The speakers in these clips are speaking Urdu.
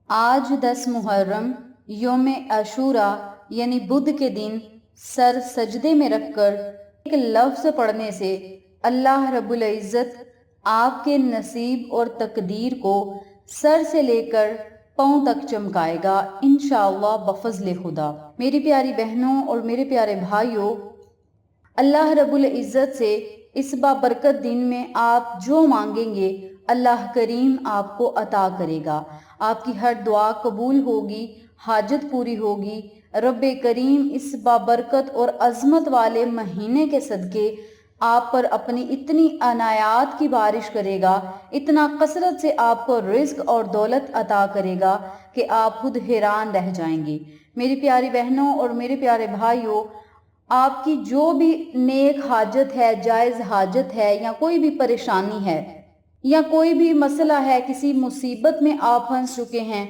آج 10 محرم یوم عاشورہ یعنی بدھ کے دن سر سجدے میں رکھ کر ایک لفظ پڑھنے سے اللہ رب العزت آپ کے نصیب اور تقدیر کو سر سے لے کر پاؤں تک چمکائے گا انشاءاللہ بفضل خدا۔ میری پیاری بہنوں اور میرے پیارے بھائیوں، اللہ رب العزت سے اس بابرکت دن میں آپ جو مانگیں گے اللہ کریم آپ کو عطا کرے گا۔ آپ کی ہر دعا قبول ہوگی، حاجت پوری ہوگی۔ رب کریم اس بابرکت اور عظمت والے مہینے کے صدقے آپ پر اپنی اتنی عنایات کی بارش کرے گا، اتنا کثرت سے آپ کو رزق اور دولت عطا کرے گا کہ آپ خود حیران رہ جائیں گے۔ میری پیاری بہنوں اور میرے پیارے بھائیوں، آپ کی جو بھی نیک حاجت ہے، جائز حاجت ہے، یا کوئی بھی پریشانی ہے، یا کوئی بھی مسئلہ ہے، کسی مصیبت میں آپ پھنس چکے ہیں،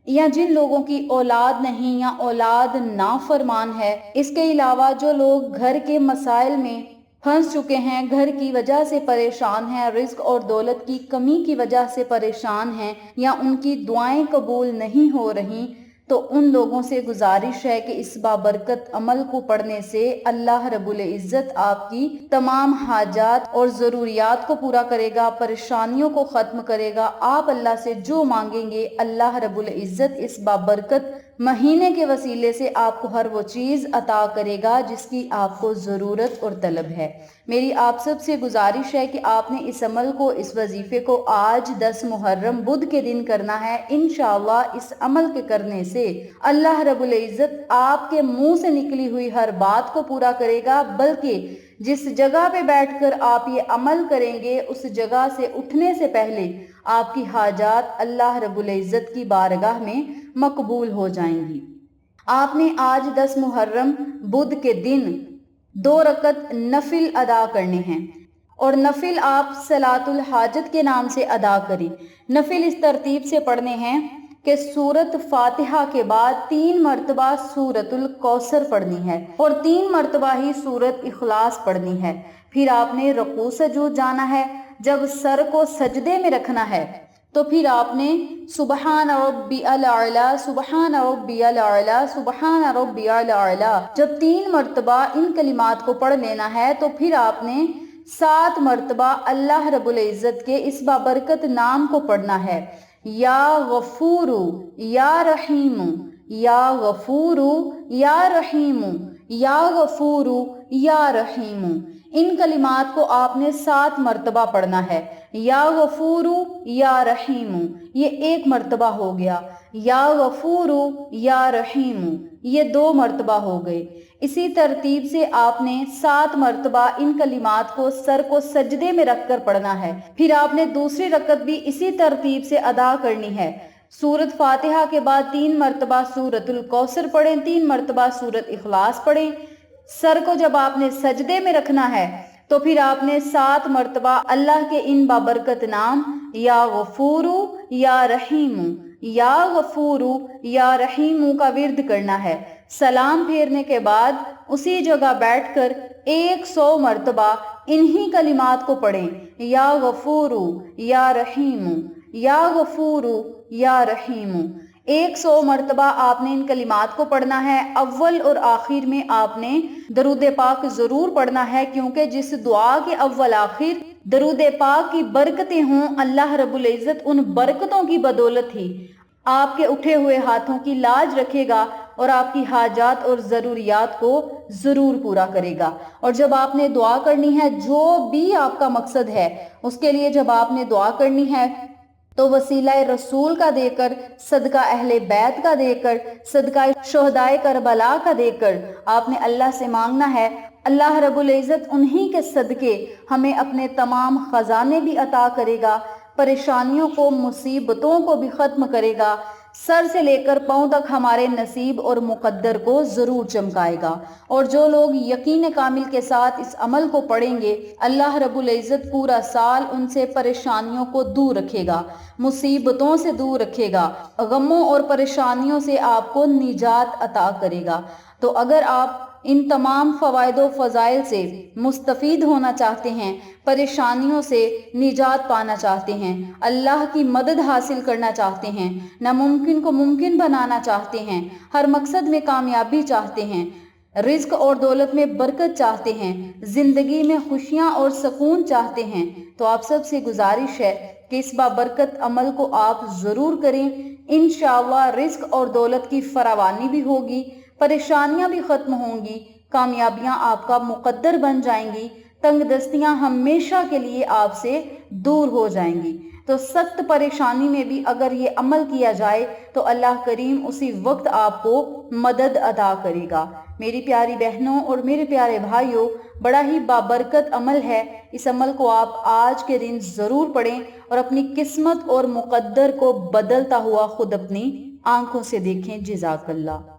یا جن لوگوں کی اولاد نہیں یا اولاد نافرمان ہے، اس کے علاوہ جو لوگ گھر کے مسائل میں پھنس چکے ہیں، گھر کی وجہ سے پریشان ہیں، رزق اور دولت کی کمی کی وجہ سے پریشان ہیں، یا ان کی دعائیں قبول نہیں ہو رہی، تو ان لوگوں سے گزارش ہے کہ اس بابرکت عمل کو پڑھنے سے اللہ رب العزت آپ کی تمام حاجات اور ضروریات کو پورا کرے گا، پریشانیوں کو ختم کرے گا۔ آپ اللہ سے جو مانگیں گے اللہ رب العزت اس بابرکت مہینے کے وسیلے سے آپ کو ہر وہ چیز عطا کرے گا جس کی آپ کو ضرورت اور طلب ہے۔ میری آپ سب سے گزارش ہے کہ آپ نے اس عمل کو، اس وظیفے کو آج 10 محرم بدھ کے دن کرنا ہے۔ انشاءاللہ اس عمل کے کرنے سے اللہ رب العزت آپ کے منہ سے نکلی ہوئی ہر بات کو پورا کرے گا، بلکہ جس جگہ پہ بیٹھ کر آپ یہ عمل کریں گے اس جگہ سے اٹھنے سے پہلے آپ کی حاجات اللہ رب العزت کی بارگاہ میں مقبول ہو جائیں گی۔ آپ نے آج 10 محرم بدھ کے دن 2 رکعت نفل ادا کرنے ہیں، اور نفل آپ صلاۃ الحاجت کے نام سے ادا کریں۔ نفل اس ترتیب سے پڑھنے ہیں کہ سورت فاتحہ کے بعد 3 مرتبہ سورت الکوثر پڑھنی ہے، اور 3 مرتبہ ہی سورت اخلاص پڑھنی ہے۔ پھر آپ نے رکوع سجود جانا ہے۔ جب سر کو سجدے میں رکھنا ہے تو پھر آپ نے سبحان ربی الاعلی، سبحان ربی الاعلی، سبحان ربی الاعلی جب 3 مرتبہ ان کلمات کو پڑھ لینا ہے تو پھر آپ نے 7 مرتبہ اللہ رب العزت کے اس بابرکت نام کو پڑھنا ہے، یا غفور یا رحیم، یا غفور یا رحیم، یا غفور یا رحیم۔ ان کلمات کو آپ نے 7 مرتبہ پڑھنا ہے۔ یا غفور یا رحیم یہ 1 مرتبہ ہو گیا، یا غفور یا رحیم یہ 2 مرتبہ ہو گئے۔ اسی ترتیب سے آپ نے 7 مرتبہ ان کلمات کو سر کو سجدے میں رکھ کر پڑھنا ہے۔ پھر آپ نے دوسری رکعت بھی اسی ترتیب سے ادا کرنی ہے۔ سورت فاتحہ کے بعد 3 مرتبہ سورت الکوثر پڑھیں، 3 مرتبہ سورت اخلاص پڑھیں۔ سر کو جب آپ نے سجدے میں رکھنا ہے تو پھر آپ نے 7 مرتبہ اللہ کے ان بابرکت نام یا غفور یا رحیم، یا غفور یا رحیم کا ورد کرنا ہے۔ سلام پھیرنے کے بعد اسی جگہ بیٹھ کر 100 مرتبہ انہی کلمات کو پڑھیں، یا غفور یا رحیم، یا غفور یا رحیم۔ 100 مرتبہ آپ نے ان کلمات کو پڑھنا ہے۔ اول اور آخر میں آپ نے درود پاک ضرور پڑھنا ہے، کیونکہ جس دعا کے اول آخر درود پاک کی برکتیں ہوں، اللہ رب العزت ان برکتوں کی بدولت ہی آپ کے اٹھے ہوئے ہاتھوں کی لاج رکھے گا اور آپ کی حاجات اور ضروریات کو ضرور پورا کرے گا۔ اور جب آپ نے دعا کرنی ہے، جو بھی آپ کا مقصد ہے، اس کے لیے جب آپ نے دعا کرنی ہے تو وسیلہ رسول کا دے کر، صدقہ اہل بیت کا دے کر، صدقہ شہدائے کربلا کا دے کر آپ نے اللہ سے مانگنا ہے۔ اللہ رب العزت انہی کے صدقے ہمیں اپنے تمام خزانے بھی عطا کرے گا، پریشانیوں کو، مصیبتوں کو بھی ختم کرے گا، سر سے لے کر پاؤں تک ہمارے نصیب اور مقدر کو ضرور چمکائے گا۔ اور جو لوگ یقین کامل کے ساتھ اس عمل کو پڑھیں گے، اللہ رب العزت پورا سال ان سے پریشانیوں کو دور رکھے گا، مصیبتوں سے دور رکھے گا، غموں اور پریشانیوں سے آپ کو نجات عطا کرے گا۔ تو اگر آپ ان تمام فوائد و فضائل سے مستفید ہونا چاہتے ہیں، پریشانیوں سے نجات پانا چاہتے ہیں، اللہ کی مدد حاصل کرنا چاہتے ہیں، ناممکن کو ممکن بنانا چاہتے ہیں، ہر مقصد میں کامیابی چاہتے ہیں، رزق اور دولت میں برکت چاہتے ہیں، زندگی میں خوشیاں اور سکون چاہتے ہیں، تو آپ سب سے گزارش ہے کہ اس بابرکت عمل کو آپ ضرور کریں۔ انشاءاللہ رزق اور دولت کی فراوانی بھی ہوگی، پریشانیاں بھی ختم ہوں گی، کامیابیاں آپ کا مقدر بن جائیں گی، تنگ دستیاں ہمیشہ کے لیے آپ سے دور ہو جائیں گی۔ تو سخت پریشانی میں بھی اگر یہ عمل کیا جائے تو اللہ کریم اسی وقت آپ کو مدد عطا کرے گا۔ میری پیاری بہنوں اور میرے پیارے بھائیوں، بڑا ہی بابرکت عمل ہے، اس عمل کو آپ آج کے دن ضرور پڑھیں اور اپنی قسمت اور مقدر کو بدلتا ہوا خود اپنی آنکھوں سے دیکھیں۔ جزاک اللہ۔